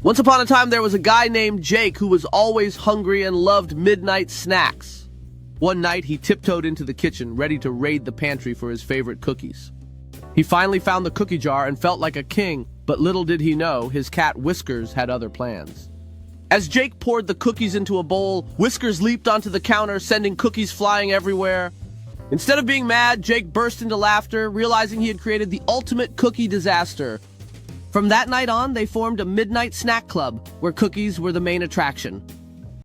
Once upon a time, there was a guy named Jake who was always hungry and loved midnight snacks. One night, he tiptoed into the kitchen, ready to raid the pantry for his favorite cookies. He finally found the cookie jar and felt like a king, but little did he know, his cat Whiskers had other plans. As Jake poured the cookies into a bowl, Whiskers leaped onto the counter, sending cookies flying everywhere. Instead of being mad, Jake burst into laughter, realizing he had created the ultimate cookie disaster. From that night on, they formed a midnight snack club, where cookies were the main attraction.